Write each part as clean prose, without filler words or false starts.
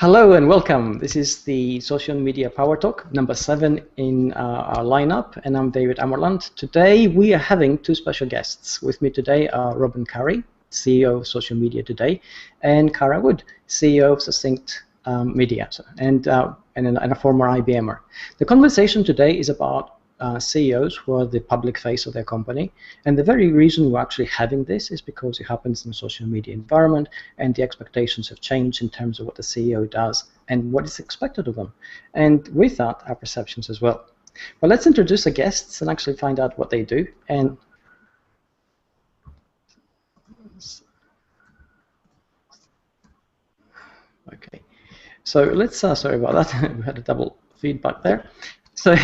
Hello and welcome. This is the Social Media Power Talk, number 7 in our lineup, and I'm David Amerland. Today we are having two special guests. With me today are Robin Curry, CEO of Social Media Today, and Cara Wood, CEO of Succinct Media, and a former IBMer. The conversation today is about CEOs who are the public face of their company, and the very reason we're actually having this is because it happens in a social media environment, and the expectations have changed in terms of what the CEO does and what is expected of them, and with that, our perceptions as well. But let's introduce the guests and actually find out what they do. And okay, so let's sorry about that. We had a double feedback there. So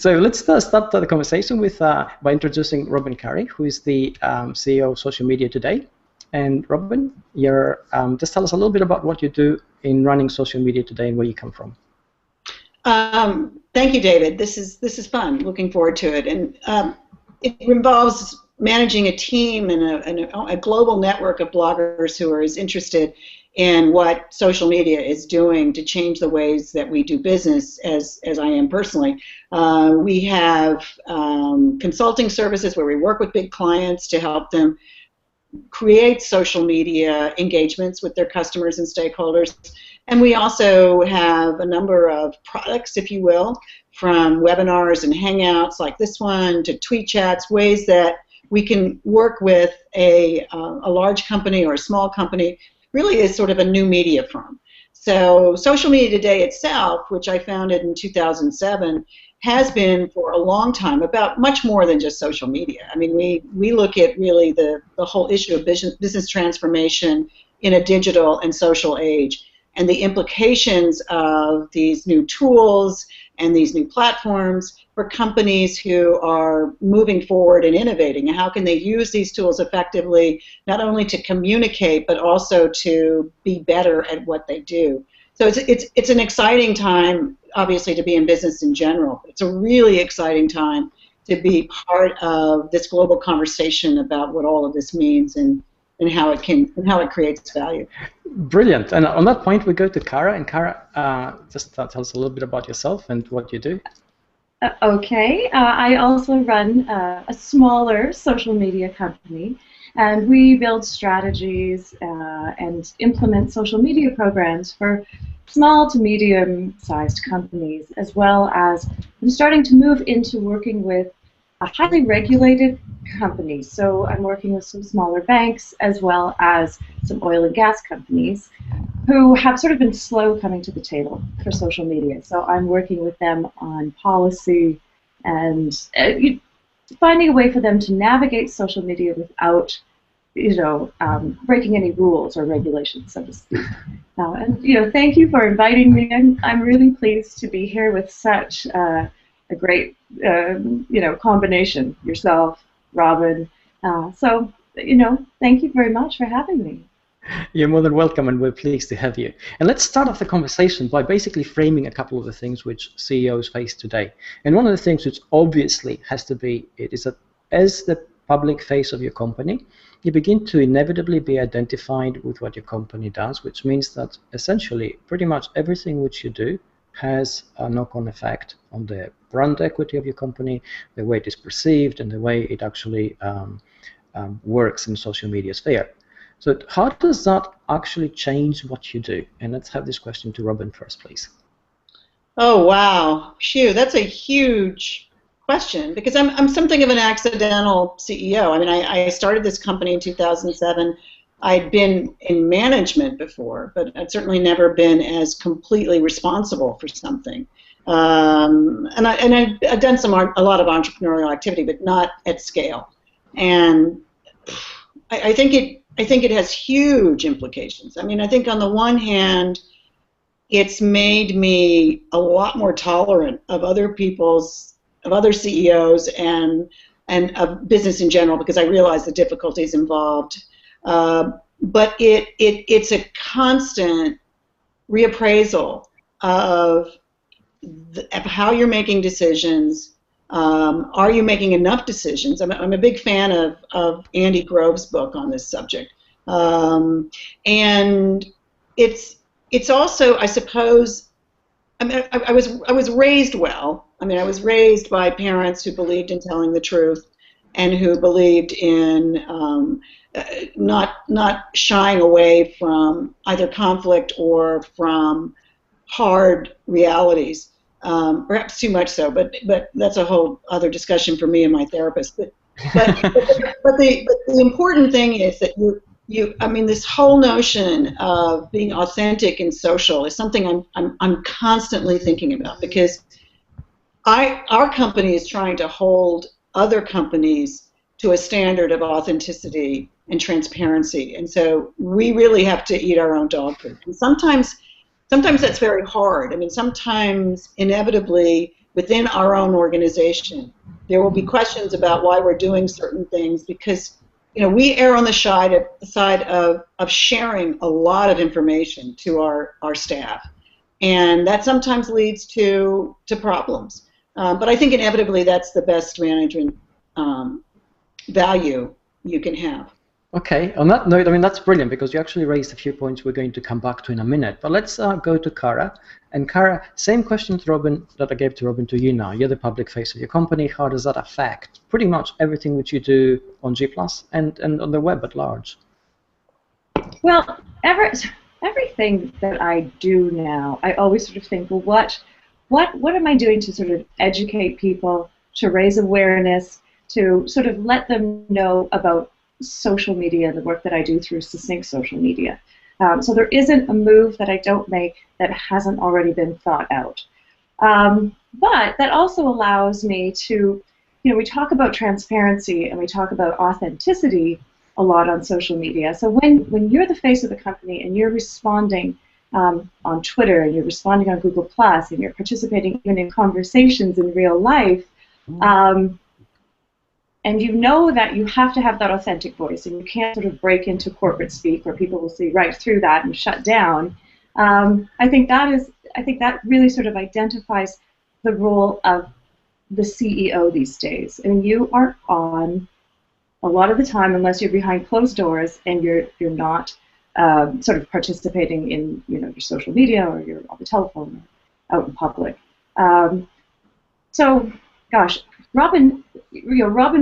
let's start the conversation with by introducing Robin Curry, who is the CEO of Social Media Today. And Robin, you're just tell us a little bit about what you do in running Social Media Today and where you come from. Thank you, David. This is fun. Looking forward to it, and it involves managing a team and a global network of bloggers who are as interested in what social media is doing to change the ways that we do business as I am personally. We have consulting services where we work with big clients to help them create social media engagements with their customers and stakeholders. And we also have a number of products, if you will, from webinars and hangouts like this one to tweet chats, ways that we can work with a large company or a small company. Really is sort of a new media firm. So Social Media Today itself, which I founded in 2007, has been for a long time about much more than just social media. I mean, we look at really the whole issue of business transformation in a digital and social age, and the implications of these new tools and these new platforms for companies who are moving forward and innovating. And how can they use these tools effectively, not only to communicate, but also to be better at what they do. So it's an exciting time, obviously, to be in business in general. It's a really exciting time to be part of this global conversation about what all of this means and how it creates value. Brilliant. And on that point, we go to Cara. And Cara, just tell us a little bit about yourself and what you do. Okay. I also run a smaller social media company, and we build strategies and implement social media programs for small to medium-sized companies, as well as I'm starting to move into working with a highly regulated companies. So I'm working with some smaller banks as well as some oil and gas companies who have sort of been slow coming to the table for social media. So I'm working with them on policy and finding a way for them to navigate social media without, breaking any rules or regulations, so to speak. And thank you for inviting me. I'm really pleased to be here with such a great, combination. Yourself, Robin. So thank you very much for having me. You're more than welcome, and we're pleased to have you. And let's start off the conversation by basically framing a couple of the things which CEOs face today. And one of the things which obviously has to be it is that as the public face of your company, you begin to inevitably be identified with what your company does, which means that essentially pretty much everything which you do has a knock-on effect on the brand equity of your company, the way it is perceived, and the way it actually works in the social media sphere. So how does that actually change what you do? And let's have this question to Robin first, please. Oh, wow. Phew, that's a huge question, because I'm something of an accidental CEO. I mean, I started this company in 2007. I'd been in management before, but I'd certainly never been as completely responsible for something. And I've done a lot of entrepreneurial activity, but not at scale. And I think it has huge implications. I mean, I think on the one hand, it's made me a lot more tolerant of other CEOs and of business in general, because I realize the difficulties involved. But it's a constant reappraisal of how you're making decisions. Are you making enough decisions? I'm a big fan of Andy Grove's book on this subject. And it's it's also, I suppose, I mean, I was raised well. I mean, I was raised by parents who believed in telling the truth, and who believed in not shying away from either conflict or from hard realities. Perhaps too much so, but that's a whole other discussion for me and my therapist. But the important thing is that I mean, this whole notion of being authentic and social is something I'm constantly thinking about, because our company is trying to hold other companies to a standard of authenticity and transparency, and so we really have to eat our own dog food. And sometimes that's very hard. I mean, sometimes inevitably within our own organization, there will be questions about why we're doing certain things, because we err on the side of sharing a lot of information to our staff, and that sometimes leads to problems. But I think inevitably that's the best management value you can have. Okay, on that note, I mean, that's brilliant, because you actually raised a few points we're going to come back to in a minute. But let's go to Cara. And Cara, same question to Robin that I gave to Robin to you now. You're the public face of your company. How does that affect pretty much everything which you do on G+, and on the web at large? Well, everything that I do now, I always sort of think, well, what am I doing to sort of educate people, to raise awareness, to sort of let them know about social media, the work that I do through Succinct Social Media. So there isn't a move that I don't make that hasn't already been thought out. But that also allows me to, we talk about transparency and we talk about authenticity a lot on social media. So when you're the face of the company and you're responding on Twitter, and you're responding on Google+, and you're participating even in conversations in real life, and you know that you have to have that authentic voice, and you can't sort of break into corporate speak where people will see right through that and shut down. I think that really sort of identifies the role of the CEO these days. I mean, you are on a lot of the time, unless you're behind closed doors and you're not sort of participating in your social media, or you're on the telephone or out in public. So, gosh, Robin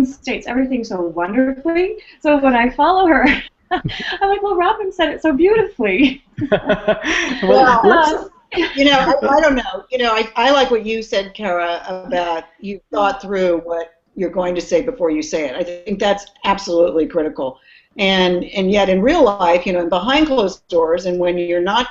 states everything so wonderfully. So when I follow her, I'm like, well, Robin said it so beautifully. Well, I don't know. I like what you said, Cara, about you thought through what you're going to say before you say it. I think that's absolutely critical. And yet in real life, and behind closed doors, and when you're not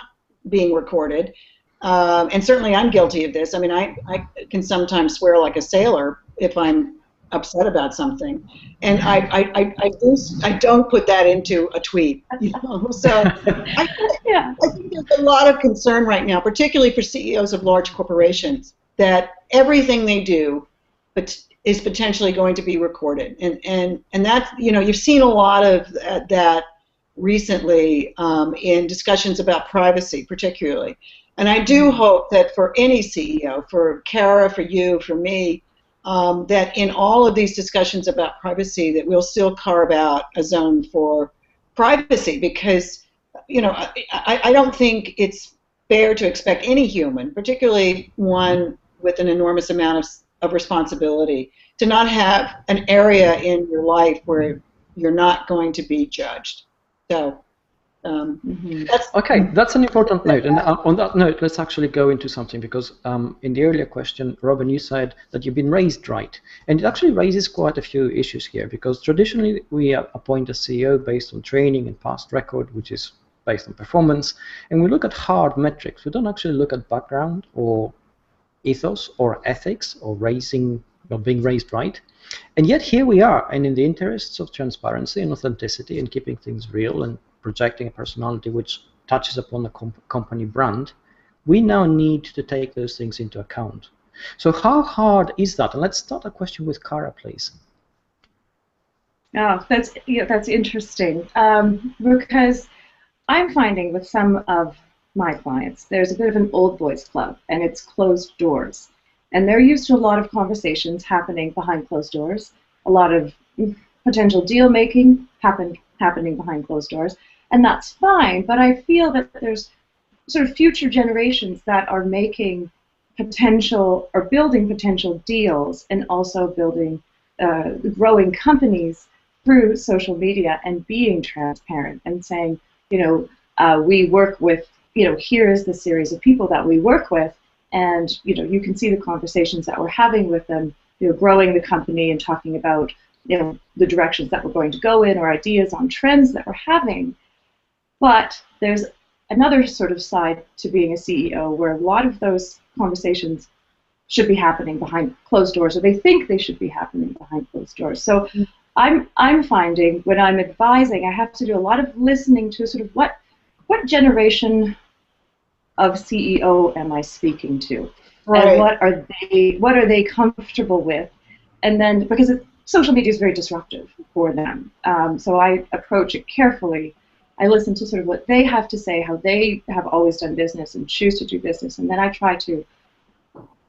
being recorded, and certainly I'm guilty of this. I mean, I can sometimes swear like a sailor if I'm upset about something, and I don't put that into a tweet. So I think there's a lot of concern right now, particularly for CEOs of large corporations, that everything they do is potentially going to be recorded, and that you've seen a lot of that recently in discussions about privacy, particularly. And I do hope that for any CEO, for Cara, for you, for me, that in all of these discussions about privacy, that we'll still carve out a zone for privacy, because I don't think it's fair to expect any human, particularly one with an enormous amount of responsibility, to not have an area in your life where you're not going to be judged. So that's an important note. And on that note, let's actually go into something, because in the earlier question, Robin, you said that you've been raised right. And it actually raises quite a few issues here, because traditionally we appoint a CEO based on training and past record, which is based on performance. And we look at hard metrics. We don't actually look at background or ethos or ethics or being raised right. And yet here we are, and in the interests of transparency and authenticity and keeping things real and projecting a personality which touches upon the company brand, we now need to take those things into account. So how hard is that? And let's start a question with Cara, please. Oh, that's interesting, because I'm finding with some of my clients, there's a bit of an old boys club, and it's closed doors. And they're used to a lot of conversations happening behind closed doors, a lot of potential deal making happening behind closed doors, and that's fine. But I feel that there's sort of future generations that are making potential or building potential deals and also building growing companies through social media and being transparent and saying, we work with, here is the series of people that we work with, and you can see the conversations that we're having with them, growing the company and talking about the directions that we're going to go in or ideas on trends that we're having. But there's another sort of side to being a CEO where a lot of those conversations should be happening behind closed doors, or they think they should be happening behind closed doors. So I'm finding when I'm advising, I have to do a lot of listening to sort of what generation of CEO am I speaking to, right. And what are they comfortable with, and then because social media is very disruptive for them, so I approach it carefully. I listen to sort of what they have to say, how they have always done business and choose to do business, and then I try to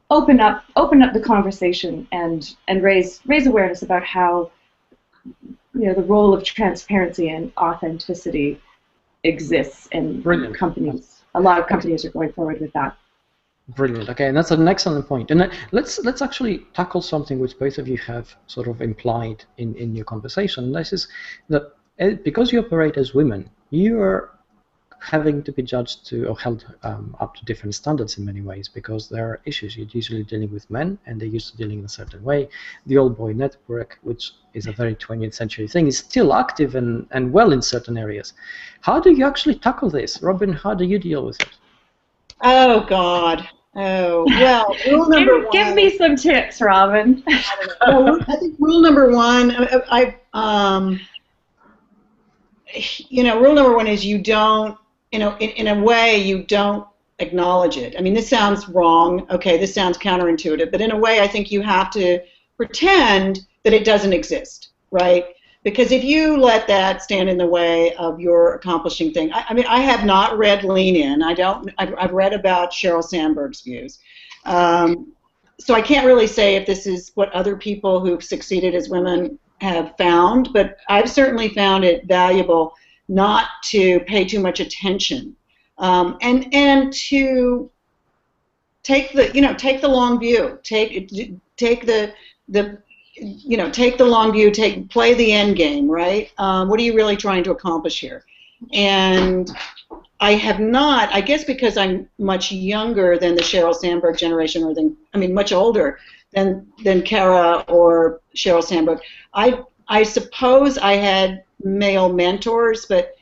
open up the conversation and raise awareness about how the role of transparency and authenticity exists, and Brilliant. A lot of companies are going forward with that. Brilliant. Okay, and that's an excellent point. And let's actually tackle something which both of you have sort of implied in your conversation. This is that because you operate as women, you are having to be judged or held up to different standards in many ways, because there are issues. You're usually dealing with men, and they're used to dealing in a certain way. The old boy network, which is a very 20th century thing, is still active and well in certain areas. How do you actually tackle this? Robin, how do you deal with it? Oh, God. Oh, well, rule number one. Give me some tips, Robin. I think rule number one, rule number one is you don't, in a way, you don't acknowledge it. I mean, this sounds wrong. Okay, this sounds counterintuitive, but in a way, I think you have to pretend that it doesn't exist, right? Because if you let that stand in the way of your accomplishing thing, I have not read Lean In. I've read about Sheryl Sandberg's views. So I can't really say if this is what other people who've succeeded as women have found, but I've certainly found it valuable not to pay too much attention, and to take the long view, take the long view, play the end game, right? What are you really trying to accomplish here? And I have not, I guess because I'm much younger than the Sheryl Sandberg generation, much older than Cara or Sheryl Sandberg. I suppose I had male mentors, but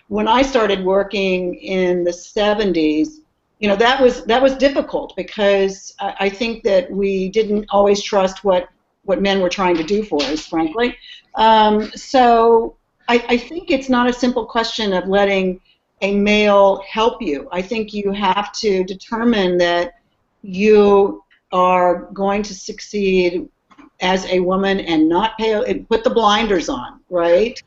when I started working in the 70s, that was difficult, because I think that we didn't always trust what men were trying to do for us, frankly. So I think it's not a simple question of letting a male help you. I think you have to determine that you are going to succeed as a woman and not put the blinders on, right?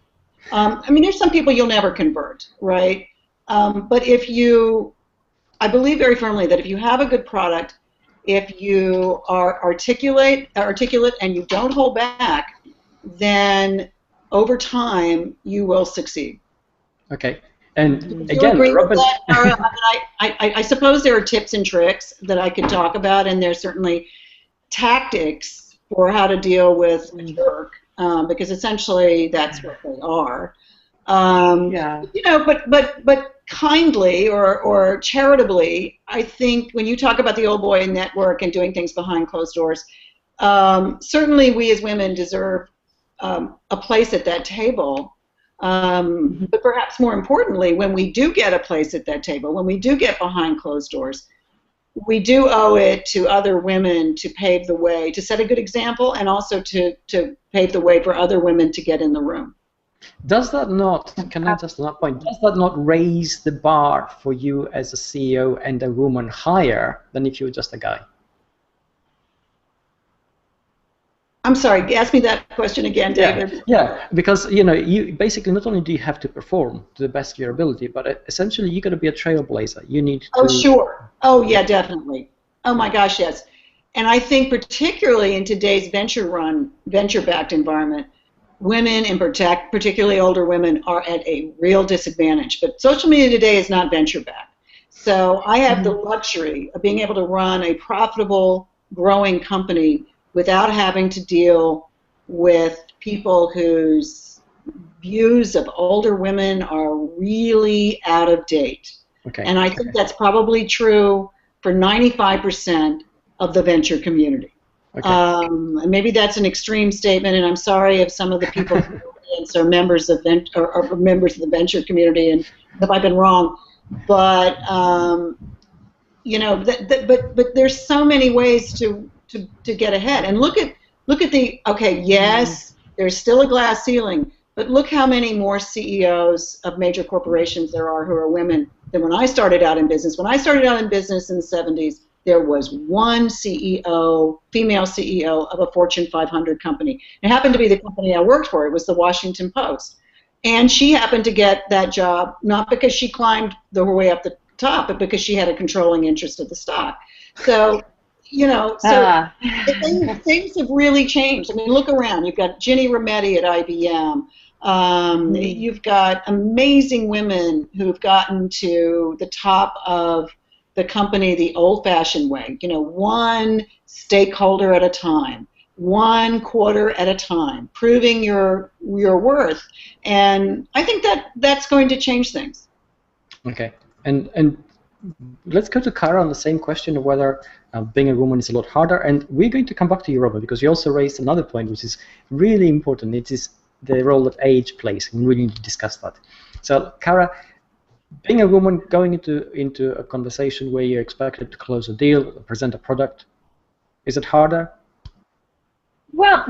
There's some people you'll never convert, right? But I believe very firmly that if you have a good product, if you are articulate and you don't hold back, then over time you will succeed. Okay. And Do you again, agree Robin, with that, Cara? I suppose there are tips and tricks that I could talk about, and there's certainly tactics for how to deal with a jerk, because essentially that's what they are. Yeah. But kindly or charitably, I think when you talk about the old boy network and doing things behind closed doors, certainly we as women deserve a place at that table. But perhaps more importantly, when we do get a place at that table, when we do get behind closed doors, we do owe it to other women to pave the way, to set a good example, and also to pave the way for other women to get in the room. Does that not, can I just on that point, does that not raise the bar for you as a CEO and a woman higher than if you were just a guy? I'm sorry, ask me that question again, David. Yeah, because you basically not only do you have to perform to the best of your ability, but essentially you got to be a trailblazer. You need to. Oh, sure. Oh, yeah, definitely. Oh my gosh, yes. And I think particularly in today's venture-backed environment, women, and particularly older women, are at a real disadvantage. But social media today is not venture-backed. So I have the luxury of being able to run a profitable, growing company without having to deal with people whose views of older women are really out of date. Okay. And I think that's probably true for 95% of the venture community. Okay. And maybe that's an extreme statement, and I'm sorry if some of the people in the audience are members of the venture community, and if I've been wrong. But you know, but there's so many ways to get ahead. And look at the yes, there's still a glass ceiling, but look how many more CEOs of major corporations there are who are women than when I started out in business. When I started out in business in the 70s, there was one CEO, female CEO of a Fortune 500 company. It happened to be the company I worked for. It was the Washington Post. And she happened to get that job not because she climbed her way up the top, but because she had a controlling interest of the stock. So, you know, things have really changed. I mean, look around. You've got Ginny Rometty at IBM. You've got amazing women who've gotten to the top of the company the old-fashioned way, you know, one stakeholder at a time, one quarter at a time, proving your worth. And I think that's going to change things. Okay. And let's go to Cara on the same question of whether being a woman is a lot harder. And we're going to come back to you, Robert, because you also raised another point which is really important. It is the role that age plays. We really need to discuss that. So, Cara, being a woman going into a conversation where you're expected to close a deal, present a product, is it harder? Well,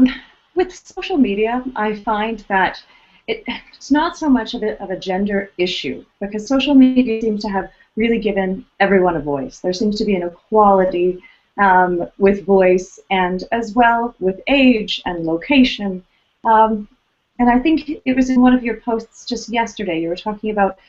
with social media, I find that it's not so much of a gender issue, because social media seems to have really given everyone a voice. There seems to be an equality with voice, and as well with age and location. And I think it was in one of your posts just yesterday, you were talking about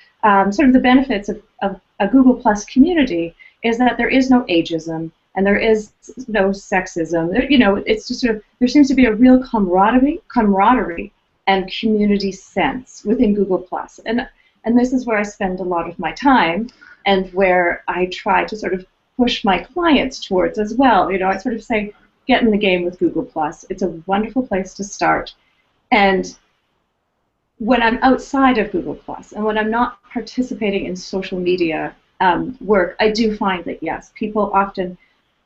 sort of the benefits of a Google Plus community is that there is no ageism and there is no sexism. You know, it's just sort of, there seems to be a real camaraderie and community sense within Google Plus. And this is where I spend a lot of my time and where I try to sort of push my clients towards as well. You know, I sort of say, get in the game with Google Plus. It's a wonderful place to start. And when I'm outside of Google Plus and when I'm not participating in social media work, I do find that, yes, people often,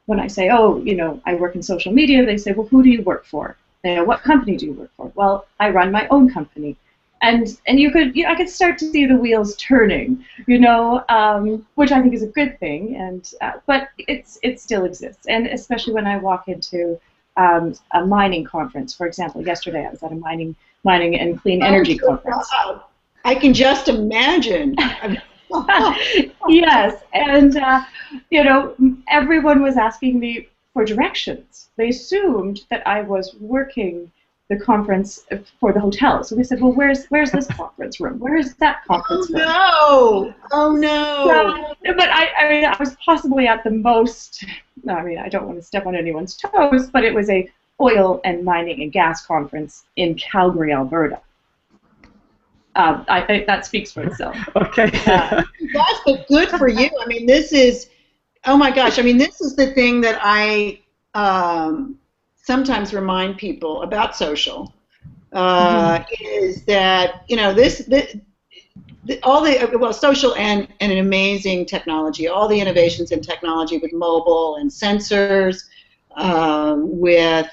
when I say, oh, you know, I work in social media, they say, well, who do you work for? You know, what company do you work for? Well, I run my own company. And I could start to see the wheels turning, you know, which I think is a good thing. And but it still exists, and especially when I walk into a mining conference, for example. Yesterday I was at a mining and clean energy conference. I can just imagine. Yes, and you know, everyone was asking me for directions. They assumed that I was working the conference for the hotel. So they said, well, where's this conference room? Where is that conference room? No! Oh, no! So, but I mean, I was possibly at the most, I mean, I don't want to step on anyone's toes, but it was a oil and mining and gas conference in Calgary, Alberta. I think that speaks for itself. Okay. Yes, but good for you. I mean, this is, oh my gosh, I mean, this is the thing that I sometimes remind people about social, is that, you know, social and an amazing technology, all the innovations in technology with mobile and sensors, with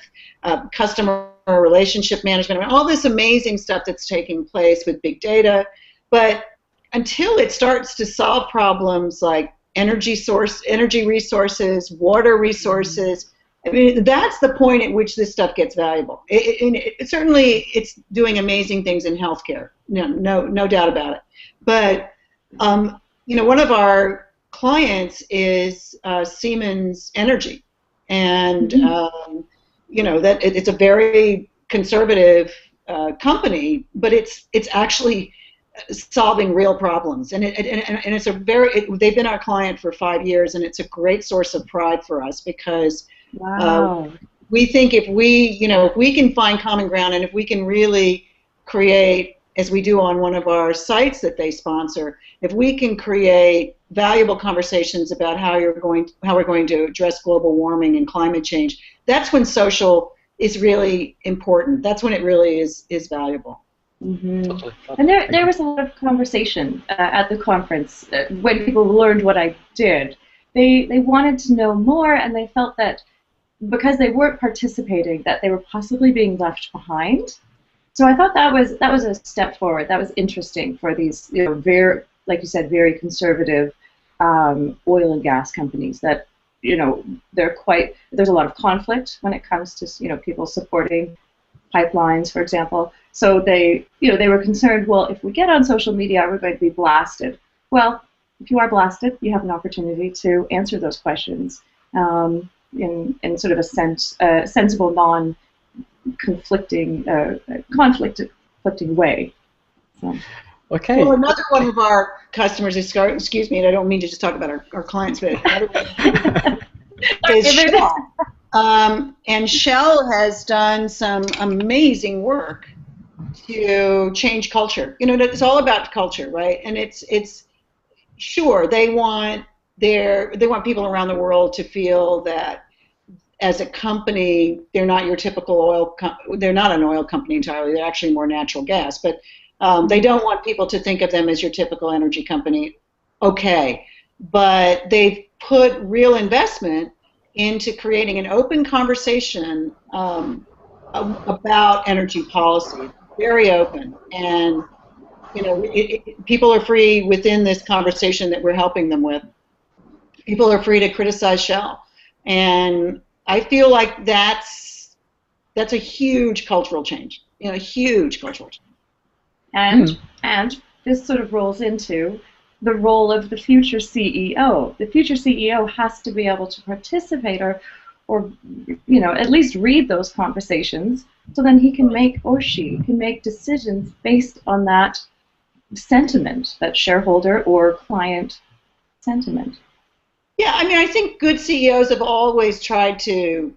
customer relationship management, I mean, all this amazing stuff that's taking place with big data. But until it starts to solve problems like energy resources, water resources, I mean, that's the point at which this stuff gets valuable. Certainly, it's doing amazing things in healthcare, no doubt about it. But you know, one of our clients is Siemens Energy, and you know that it's a very conservative company, but it's actually solving real problems, and it's they've been our client for 5 years, and it's a great source of pride for us because. Wow. We think if we can find common ground, and if we can really create as we do on one of our sites that they sponsor, if we can create valuable conversations about how we're going to address global warming and climate change, that's when social is really important. That's when it really is valuable. Mm-hmm. Totally. And there was a lot of conversation at the conference when people learned what I did. They wanted to know more, and they felt that because they weren't participating, that they were possibly being left behind. So I thought that was a step forward. That was interesting for these, very, like you said, very conservative oil and gas companies. That there's a lot of conflict when it comes to people supporting pipelines, for example. So they were concerned. Well, if we get on social media, we're going to be blasted. Well, if you are blasted, you have an opportunity to answer those questions in sort of a sensible, conflicting way. So. Okay. Well, another one of our customers is, excuse me, and I don't mean to just talk about our clients, but another one is Shell. And Shell has done some amazing work to change culture. It's all about culture, right? And it's sure they want people around the world to feel that as a company, they're not your typical they're not an oil company entirely. They're actually more natural gas, but they don't want people to think of them as your typical energy company. Okay, but they've put real investment into creating an open conversation about energy policy, very open, and people are free within this conversation that we're helping them with. People are free to criticize Shell, and I feel like that's a huge cultural change. A huge cultural change. And this sort of rolls into the role of the future CEO. The future CEO has to be able to participate or at least read those conversations, so then he can make, or she can make, decisions based on that sentiment, that shareholder or client sentiment. Yeah, I think good CEOs have always tried to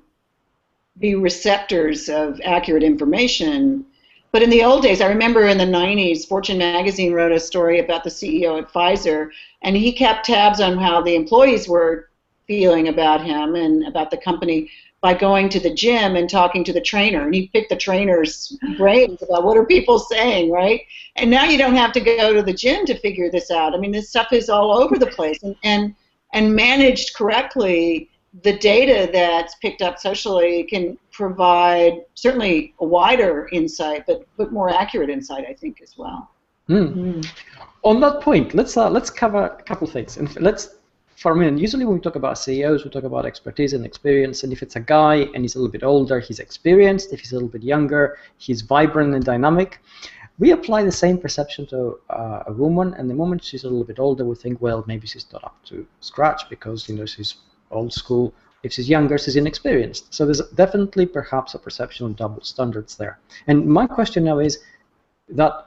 be receptors of accurate information. But in the old days, I remember in the 90s, Fortune magazine wrote a story about the CEO at Pfizer, and he kept tabs on how the employees were feeling about him and about the company by going to the gym and talking to the trainer. And he picked the trainer's brains about what are people saying, right? And now you don't have to go to the gym to figure this out. This stuff is all over the place. And managed correctly, the data that's picked up socially can provide certainly a wider insight, but more accurate insight, I think, as well. On that point, let's cover a couple things. And for a minute, usually when we talk about CEOs, we talk about expertise and experience. And if it's a guy and he's a little bit older, he's experienced. If he's a little bit younger, he's vibrant and dynamic. We apply the same perception to a woman, and the moment she's a little bit older, we think, well, maybe she's not up to scratch because she's old school. If she's younger, she's inexperienced. So there's definitely perhaps a perception of double standards there. And my question now is, that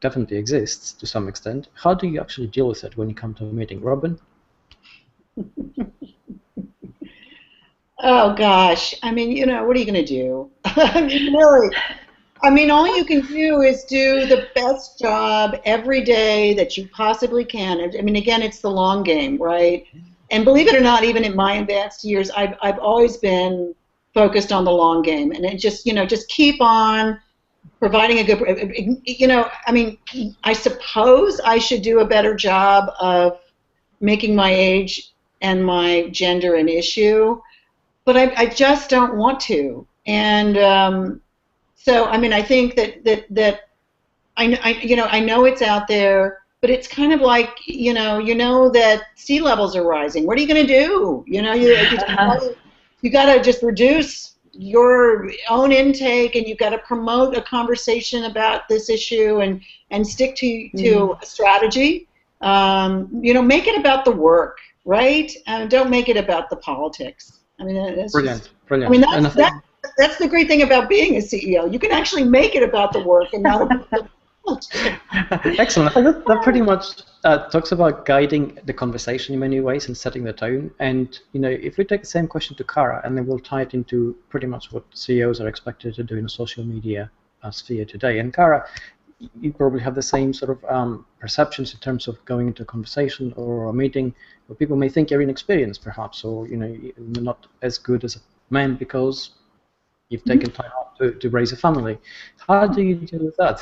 definitely exists to some extent. How do you actually deal with it when you come to a meeting, Robin? Oh gosh, what are you going to do? Really. All you can do is do the best job every day that you possibly can. Again, it's the long game, right? And believe it or not, even in my advanced years, I've always been focused on the long game, and it just keep on providing a good. I suppose I should do a better job of making my age and my gender an issue, but I just don't want to. And so, I think that I know it's out there, but it's kind of like, you know that sea levels are rising. What are you going to do? You got to just reduce your own intake, and you've got to promote a conversation about this issue and stick to a strategy. Make it about the work, right? Don't make it about the politics. That's brilliant. That's the great thing about being a CEO. You can actually make it about the work and not about the politics. Excellent. I think that pretty much talks about guiding the conversation in many ways and setting the tone. And if we take the same question to Cara, and then we'll tie it into pretty much what CEOs are expected to do in a social media sphere today. And Cara, you probably have the same sort of perceptions in terms of going into a conversation or a meeting where people may think you're inexperienced, perhaps, or you're not as good as a man because you've taken time out to raise a family. How do you deal with that?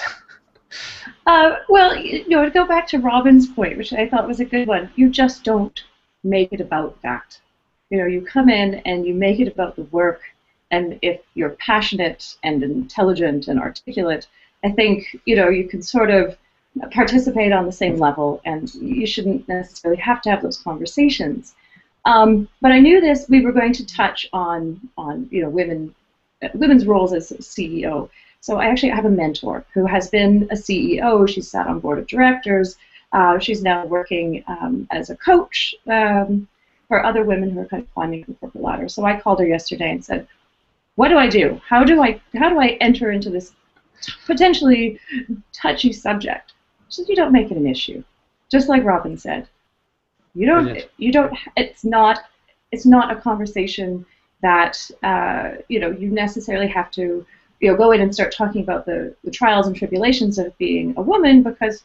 Well, to go back to Robin's point, which I thought was a good one, you just don't make it about that. You come in and you make it about the work, and if you're passionate and intelligent and articulate, I think, you can sort of participate on the same level, and you shouldn't necessarily have to have those conversations. But I knew we were going to touch on women's roles as CEO. So I actually have a mentor who has been a CEO. She's sat on board of directors. She's now working as a coach for other women who are kind of climbing the corporate ladder. So I called her yesterday and said, "What do I do? How do I enter into this potentially touchy subject?" She said, "You don't make it an issue." Just like Robin said, it's not a conversation that you necessarily have to go in and start talking about the trials and tribulations of being a woman, because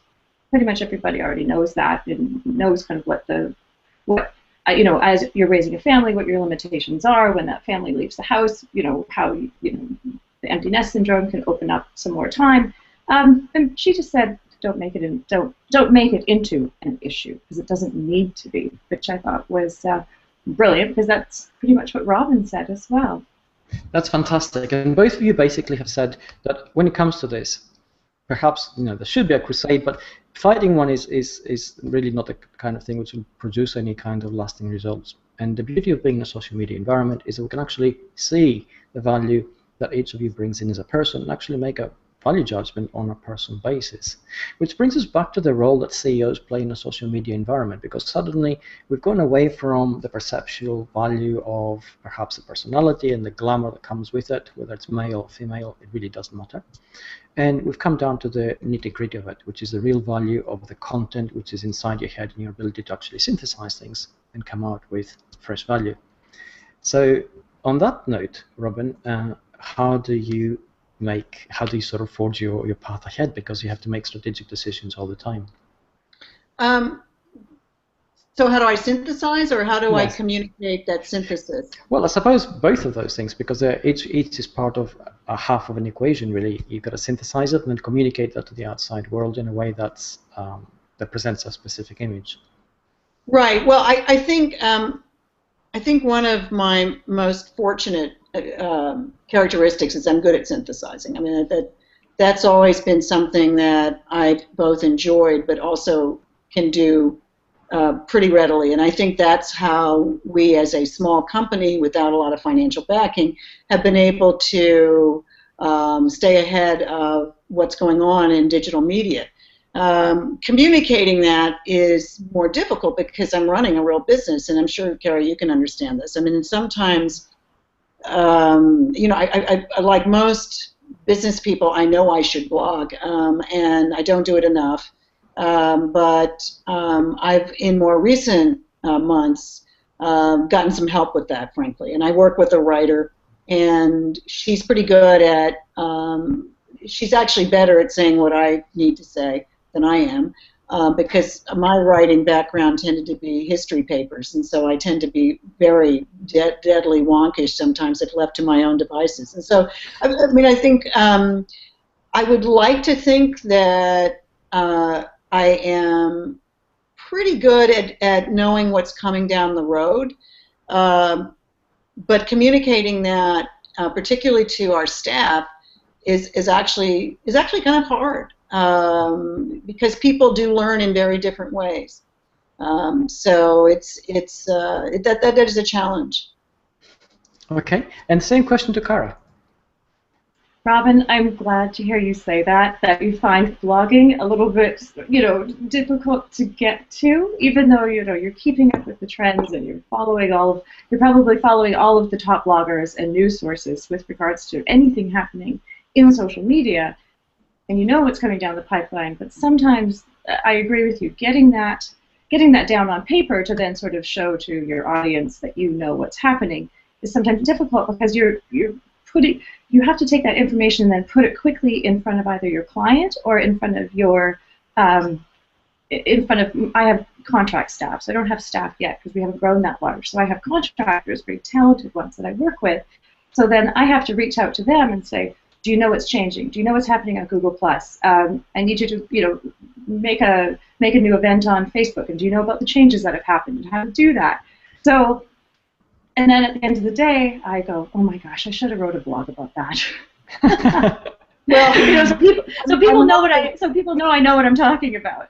pretty much everybody already knows that and knows kind of what as you're raising a family, what your limitations are when that family leaves the house, how the empty nest syndrome can open up some more time. And she just said, don't make it into an issue, because it doesn't need to be, which I thought was brilliant, because that's pretty much what Robin said as well. That's fantastic. And both of you basically have said that when it comes to this, perhaps there should be a crusade, but fighting one is really not the kind of thing which will produce any kind of lasting results. And the beauty of being in a social media environment is that we can actually see the value that each of you brings in as a person and actually make a value judgment on a personal basis. Which brings us back to the role that CEOs play in a social media environment, because suddenly we've gone away from the perceptual value of perhaps the personality and the glamour that comes with it, whether it's male or female, it really doesn't matter. And we've come down to the nitty-gritty of it, which is the real value of the content which is inside your head and your ability to actually synthesize things and come out with fresh value. So on that note, Robin, how do you sort of forge your path ahead, because you have to make strategic decisions all the time? So how do I synthesize, or how do Yes. I communicate that synthesis? Well, I suppose both of those things, because each is part of a half of an equation, really. You've got to synthesize it and then communicate that to the outside world in a way that presents a specific image. Right. Well, I think one of my most fortunate characteristics is I'm good at synthesizing. I mean, that's always been something that I both enjoyed but also can do pretty readily. And I think that's how we, as a small company without a lot of financial backing, have been able to stay ahead of what's going on in digital media. Communicating that is more difficult because I'm running a real business, and I'm sure, Cara, you can understand this. I mean, sometimes, I like most business people, I know I should blog, and I don't do it enough. But I've, in more recent months, gotten some help with that, frankly. And I work with a writer, and she's pretty good at, she's actually better at saying what I need to say than I am, because my writing background tended to be history papers, and so I tend to be very deadly wonkish sometimes if left to my own devices. And so, I mean, I think I would like to think that I am pretty good at knowing what's coming down the road, but communicating that, particularly to our staff, is actually kind of hard. Because people do learn in very different ways, so that is a challenge. Okay, and same question to Cara. Robin, I'm glad to hear you say that you find blogging a little bit, difficult to get to, even though you're keeping up with the trends and you're probably following all of the top bloggers and news sources with regards to anything happening in social media. And you know what's coming down the pipeline, but sometimes I agree with you. Getting that down on paper to then sort of show to your audience that you know what's happening is sometimes difficult, because you're you have to take that information and then put it quickly in front of either your client or in front of your I have contract staff, so I don't have staff yet because we haven't grown that large. So I have contractors, very talented ones that I work with. So then I have to reach out to them and say, do you know what's changing? Do you know what's happening on Google+? I need you to, make a new event on Facebook, and do you know about the changes that have happened and how to do that? So, and then at the end of the day, I go, oh my gosh, I should have wrote a blog about that. Well, so people know I know what I'm talking about.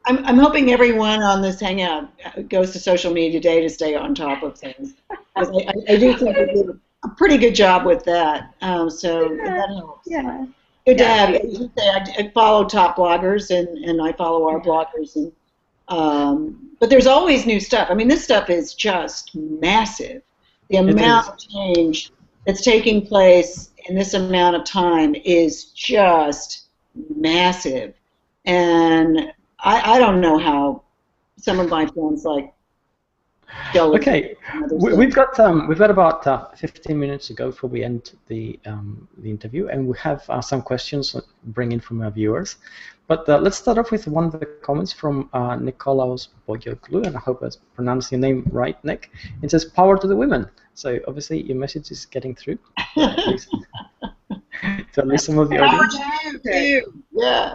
I'm hoping everyone on this hangout goes to Social Media Today to stay on top of things. I do think we did a pretty good job with that. So that helps. Yeah. Good to have. As you say, I follow top bloggers and I follow our bloggers, and but there's always new stuff. I mean, this stuff is just massive. The amount of change that's taking place in this amount of time is just massive, and I don't know how some of my friends like. Okay, we've got about 15 minutes to go before we end the interview, and we have some questions to bring in from our viewers. But let's start off with one of the comments from Nikolaos Boyoglu, and I hope I pronounced your name right, Nick. It says, "Power to the women." So obviously your message is getting through. To at least some of the audience. Yeah.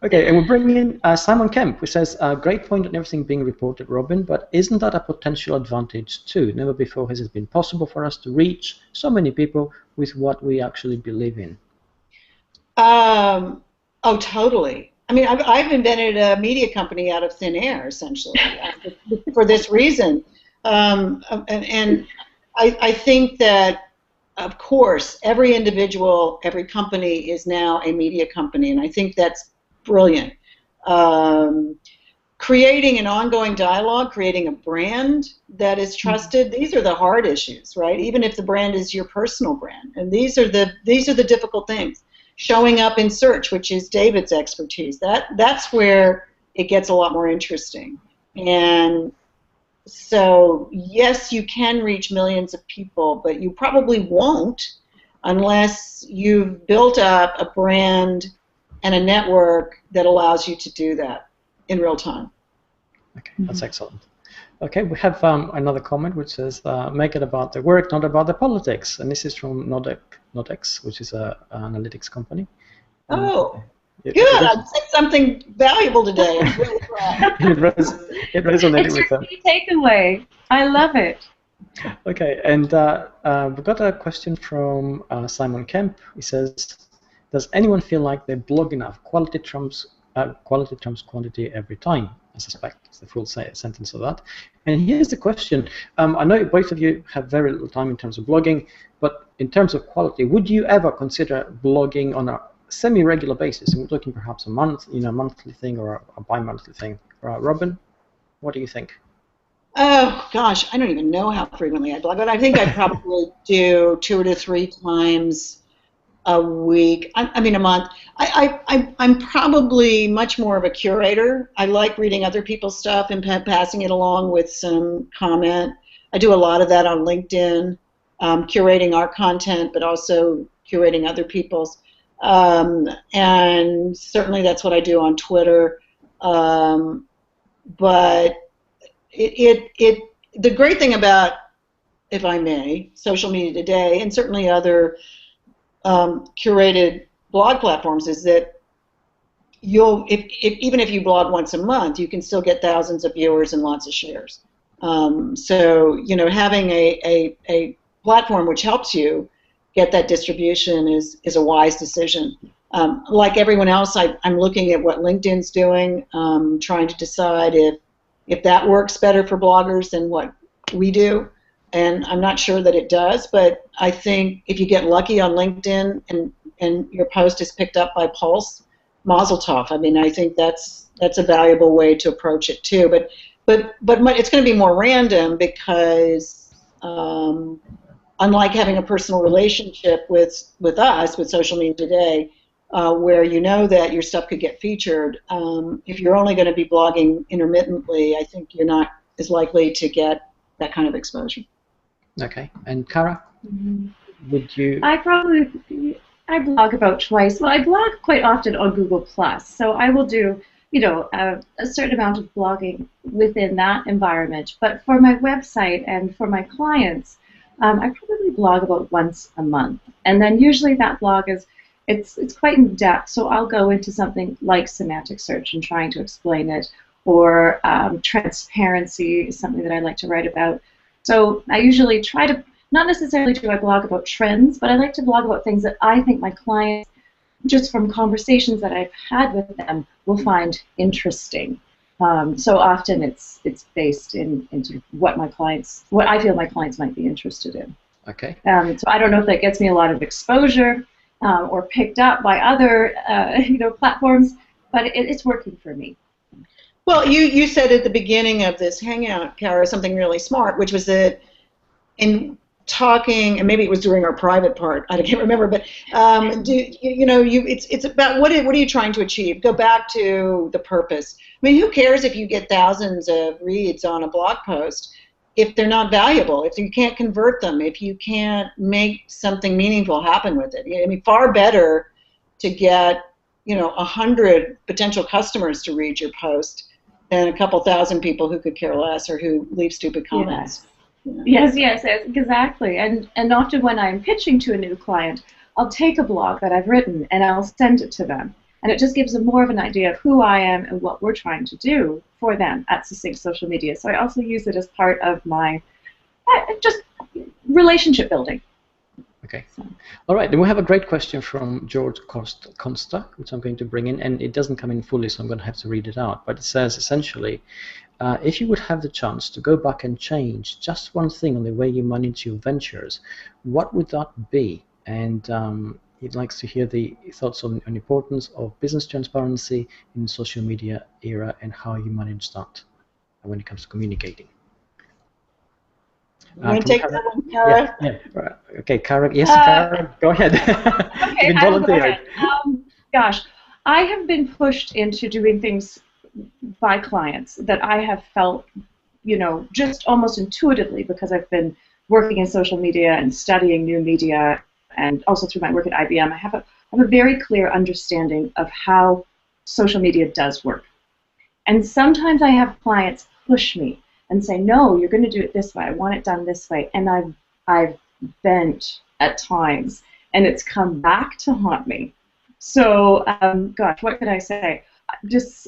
Okay, and we're bringing in Simon Kemp, who says, great point on everything being reported, Robin, but isn't that a potential advantage too? Never before has it been possible for us to reach so many people with what we actually believe in. Oh, totally. I mean, I've invented a media company out of thin air, essentially, for this reason. And I think that, of course, every individual, every company is now a media company, and I think that's brilliant. Creating an ongoing dialogue, creating a brand that is trusted, these are the hard issues, right? Even if the brand is your personal brand. And these are the difficult things. Showing up in search, which is David's expertise, that's where it gets a lot more interesting. And so, yes, you can reach millions of people, but you probably won't unless you've built up a brand and a network that allows you to do that in real time. Okay, that's excellent. Okay, we have another comment which says, make it about the work, not about the politics. And this is from Nodex, which is an analytics company. Oh, good. I said something valuable today. I'm really glad. It resonated with them. It's your key takeaway. I love it. Okay, and we've got a question from Simon Kemp. He says, does anyone feel like they blog enough? Quality trumps quantity every time. I suspect it's the full sentence of that. And here's the question. I know both of you have very little time in terms of blogging, but in terms of quality, would you ever consider blogging on a semi-regular basis? And we're looking perhaps a monthly thing or a bi-monthly thing. Robin, what do you think? Oh, gosh, I don't even know how frequently I blog, but I think I probably do 2 to 3 times a week. I mean, a month. I'm probably much more of a curator. I like reading other people's stuff and passing it along with some comment. I do a lot of that on LinkedIn, curating our content, but also curating other people's. And certainly that's what I do on Twitter. But the great thing about, if I may, Social Media Today, and certainly other curated blog platforms, is that even if you blog once a month, you can still get thousands of viewers and lots of shares. So having a platform which helps you get that distribution is a wise decision. Like everyone else, I'm looking at what LinkedIn's doing, trying to decide if that works better for bloggers than what we do. And I'm not sure that it does, but I think if you get lucky on LinkedIn and your post is picked up by Pulse, mazel tov. I mean, I think that's a valuable way to approach it too. But it's going to be more random because unlike having a personal relationship with us, with Social Media Today, where you know that your stuff could get featured, if you're only going to be blogging intermittently, I think you're not as likely to get that kind of exposure. Okay, and Cara? Would you? I blog about twice. Well, I blog quite often on Google Plus, so I will do, a certain amount of blogging within that environment. But for my website and for my clients, I probably blog about once a month, and then usually that blog it's quite in depth. So I'll go into something like semantic search and trying to explain it, or transparency is something that I like to write about. So I usually try to, not necessarily do I blog about trends, but I like to blog about things that I think my clients, just from conversations that I've had with them, will find interesting. So often it's based in sort of what I feel my clients might be interested in. Okay. So I don't know if that gets me a lot of exposure or picked up by other platforms, but it's working for me. Well, you said at the beginning of this hangout, Cara, something really smart, which was that in talking, and maybe it was during our private part, I can't remember, but it's about what are you trying to achieve? Go back to the purpose. I mean, who cares if you get thousands of reads on a blog post if they're not valuable, if you can't convert them, if you can't make something meaningful happen with it? I mean, far better to get 100 potential customers to read your post than a couple thousand people who could care less or who leave stupid comments. Yes, exactly. And often when I'm pitching to a new client, I'll take a blog that I've written and I'll send it to them. And it just gives them more of an idea of who I am and what we're trying to do for them at Succinct Social Media. So I also use it as part of my just relationship building. Okay. All right. Then we have a great question from George Consta, which I'm going to bring in, and it doesn't come in fully, so I'm going to have to read it out. But it says essentially, if you would have the chance to go back and change just one thing on the way you manage your ventures, what would that be? And he'd likes to hear the thoughts on the importance of business transparency in the social media era and how you manage that when it comes to communicating. You want to take that one, Cara? Yeah. Okay, Cara. Yes, Cara, go ahead. Okay, You've been volunteered. Gosh, I have been pushed into doing things by clients that I have felt, just almost intuitively, because I've been working in social media and studying new media, and also through my work at IBM, I have a very clear understanding of how social media does work. And sometimes I have clients push me and say, no, you're going to do it this way. I want it done this way. And I've bent at times, and it's come back to haunt me. So, gosh, what could I say? Just,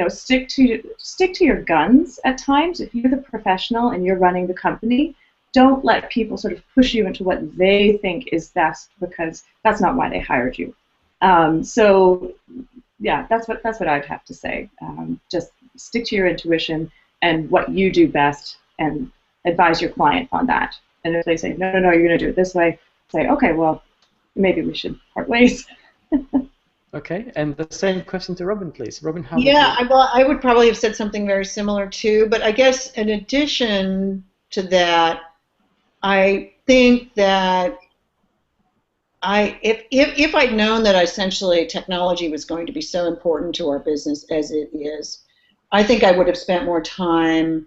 stick to your guns at times. If you're the professional and you're running the company, don't let people sort of push you into what they think is best, because that's not why they hired you. So, yeah, that's what I'd have to say. Just stick to your intuition and what you do best, and advise your client on that. And if they say, no, you're going to do it this way, say, okay, well, maybe we should part ways. Okay, and the same question to Robin, please. Robin, how I would probably have said something very similar too, but I guess in addition to that, I think that if I'd known that essentially technology was going to be so important to our business as it is, I think I would have spent more time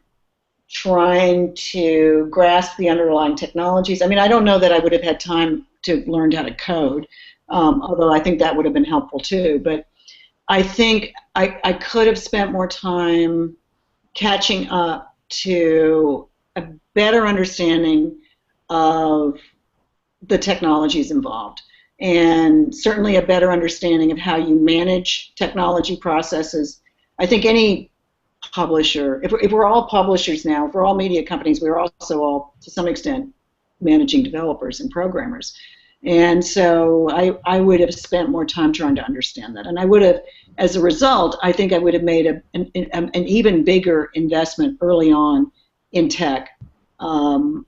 trying to grasp the underlying technologies. I mean, I don't know that I would have had time to learn how to code, although I think that would have been helpful too. But I think I could have spent more time catching up to a better understanding of the technologies involved, and certainly a better understanding of how you manage technology processes. I think any publisher, if we're all publishers now, if we're all media companies, we're also all, to some extent, managing developers and programmers. And so I would have spent more time trying to understand that. And I would have, as a result, I think I would have made an even bigger investment early on in tech,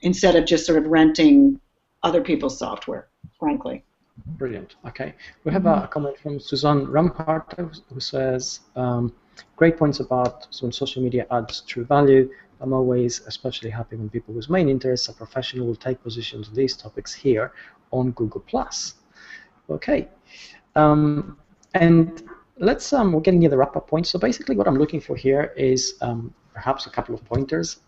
instead of just sort of renting other people's software, frankly. Brilliant. Okay. We have a comment from Suzanne Ramhart, who says, great points about when social media adds true value. I'm always especially happy when people whose main interests are professional will take positions on these topics here on Google+. Okay. And let's, we're getting near the wrap-up point. So basically what I'm looking for here is perhaps a couple of pointers.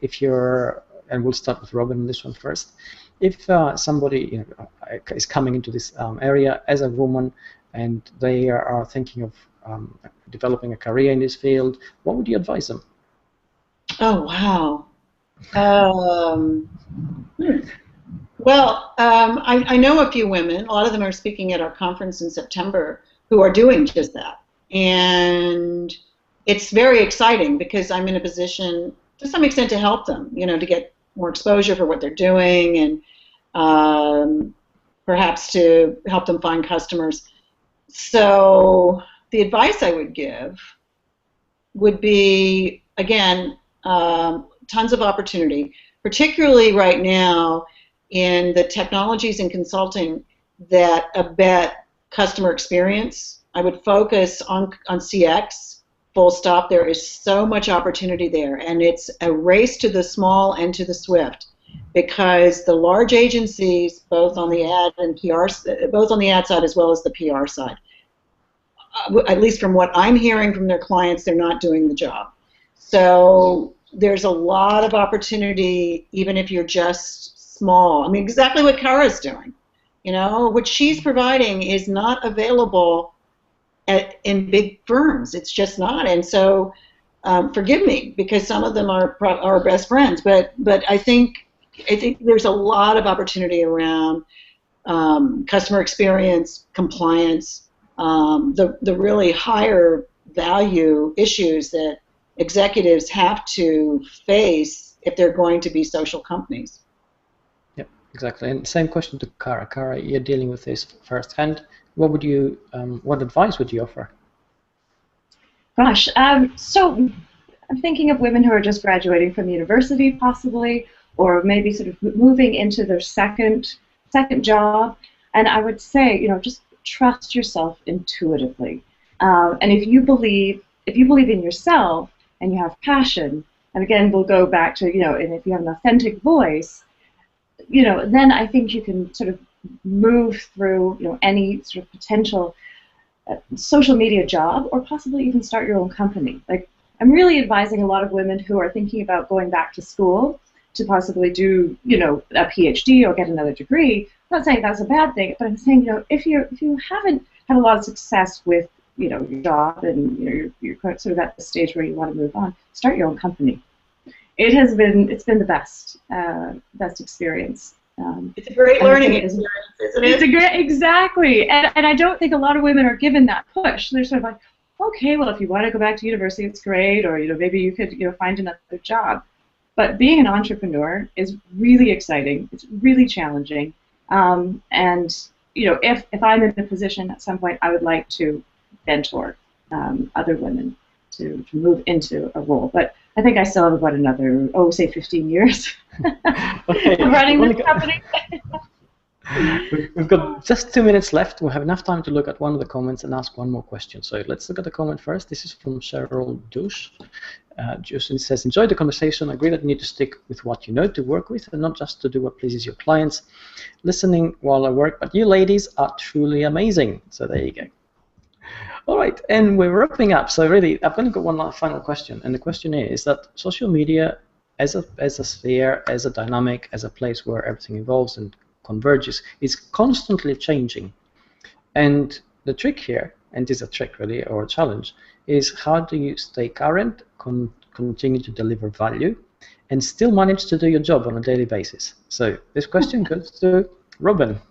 If you're, and we'll start with Robin on this one first. If somebody is coming into this area as a woman and they are thinking of developing a career in this field, what would you advise them? Oh, wow. Well, I know a few women. A lot of them are speaking at our conference in September who are doing just that. And it's very exciting because I'm in a position, to some extent, to help them, to get more exposure for what they're doing and perhaps to help them find customers. So the advice I would give would be, again, tons of opportunity, particularly right now in the technologies and consulting that abet customer experience. I would focus on CX, full stop. There is so much opportunity there, and it's a race to the small and to the swift, because the large agencies, both on the ad and PR, both on the ad side as well as the PR side, at least from what I'm hearing from their clients, they're not doing the job. So there's a lot of opportunity, even if you're just small. I mean, exactly what Cara's doing. What she's providing is not available in big firms. It's just not. And so, forgive me, because some of them are our best friends. But I think there's a lot of opportunity around customer experience, compliance, the really higher value issues that executives have to face if they're going to be social companies. Yep, exactly. And same question to Cara. Cara, you're dealing with this firsthand. What advice would you offer? Gosh, so I'm thinking of women who are just graduating from university, possibly, or maybe sort of moving into their second job. And I would say, just trust yourself intuitively. And if you believe in yourself and you have passion, and again, we'll go back to, and if you have an authentic voice, then I think you can sort of move through, any sort of potential social media job, or possibly even start your own company. Like, I'm really advising a lot of women who are thinking about going back to school to possibly do, a PhD or get another degree. I'm not saying that's a bad thing, but I'm saying, if you haven't had a lot of success with, your job, and you're sort of at the stage where you want to move on, start your own company. It's been the best experience. It's a great learning experience, isn't it? It's a great, exactly, and I don't think a lot of women are given that push. They're sort of like, okay, well, if you want to go back to university, it's great, or maybe you could find another job. But being an entrepreneur is really exciting. It's really challenging, and if I'm in a position at some point, I would like to mentor other women to move into a role. But I think I still have about another, say 15 years okay. running this company. We've got just 2 minutes left. We'll have enough time to look at one of the comments and ask one more question. So let's look at the comment first. This is from Cheryl Douche. Justin says, enjoy the conversation. I agree that you need to stick with what you know to work with and not just to do what pleases your clients. Listening while I work, but you ladies are truly amazing. So there you go. All right, and we're wrapping up. So really, I've only got one last final question, and the question is that social media as a sphere, as a dynamic, as a place where everything evolves and converges, is constantly changing. And the trick here, and this is a trick really, or a challenge, is how do you stay current, continue to deliver value, and still manage to do your job on a daily basis? So this question goes to Robin.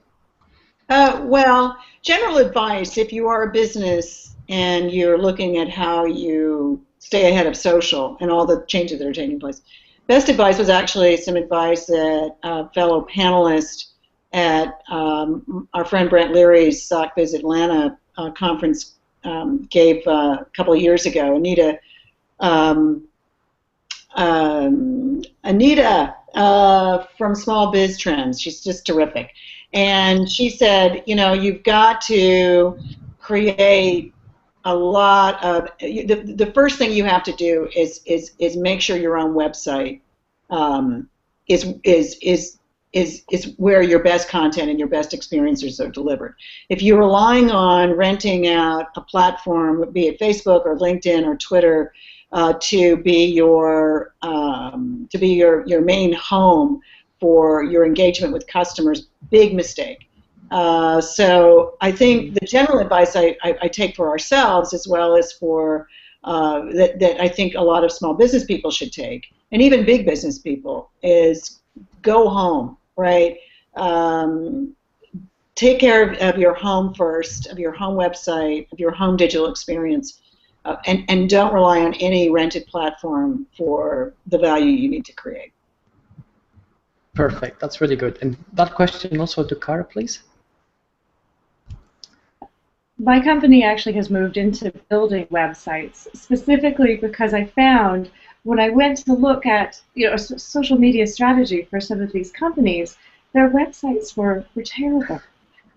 Well, general advice, if you are a business and you're looking at how you stay ahead of social and all the changes that are taking place, best advice was actually some advice that a fellow panelist at our friend Brent Leary's SOCBiz Atlanta conference gave a couple of years ago. Anita from Small Biz Trends, she's just terrific. And she said, you've got to create a lot of, the first thing you have to do is make sure your own website is where your best content and your best experiences are delivered. If you're relying on renting out a platform, be it Facebook or LinkedIn or Twitter, to be your main home for your engagement with customers, big mistake. So I think the general advice I take for ourselves, as well as for that I think a lot of small business people should take, and even big business people, is go home, right? Take care of your home first, of your home website, of your home digital experience, and don't rely on any rented platform for the value you need to create. Perfect. That's really good. And that question also to Cara, please. My company actually has moved into building websites specifically because I found when I went to look at a social media strategy for some of these companies, their websites were terrible.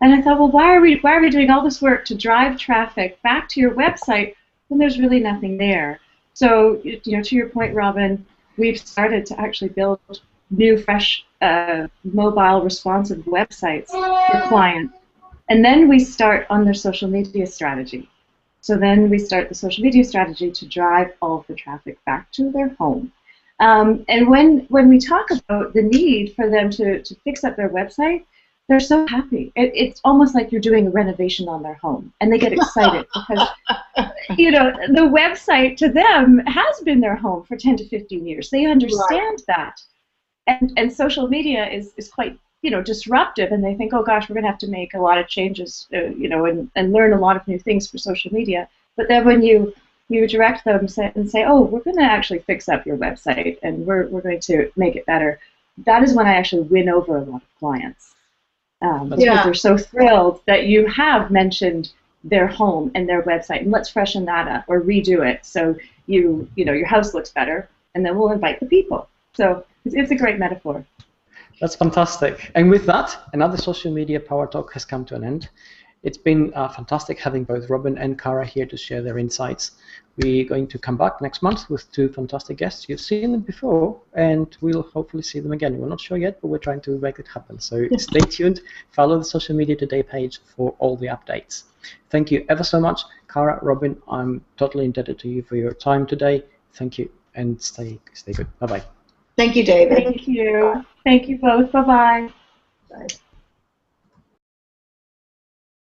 And I thought, well, why are we doing all this work to drive traffic back to your website when there's really nothing there? So, to your point, Robin, we've started to actually build new, fresh, mobile, responsive websites for clients. And then we start on their social media strategy. So then we start the social media strategy to drive all of the traffic back to their home. And when we talk about the need for them to fix up their website, they're so happy. It's almost like you're doing a renovation on their home, and they get excited because the website to them has been their home for 10 to 15 years. They understand that, and social media is quite disruptive, and they think, oh gosh, we're going to have to make a lot of changes, and learn a lot of new things for social media. But then when you direct them and say, oh, we're going to actually fix up your website, and we're going to make it better, that is when I actually win over a lot of clients. Because they're so thrilled that you have mentioned their home and their website, and let's freshen that up or redo it so your house looks better, and then we'll invite the people. So it's a great metaphor. That's fantastic. And with that, another Social Media Power Talk has come to an end. It's been fantastic having both Robin and Cara here to share their insights. We're going to come back next month with two fantastic guests. You've seen them before, and we'll hopefully see them again. We're not sure yet, but we're trying to make it happen. So stay tuned. Follow the Social Media Today page for all the updates. Thank you ever so much. Cara, Robin, I'm totally indebted to you for your time today. Thank you, and stay good. Bye-bye. Thank you, David. Thank you. Thank you both. Bye-bye. Bye.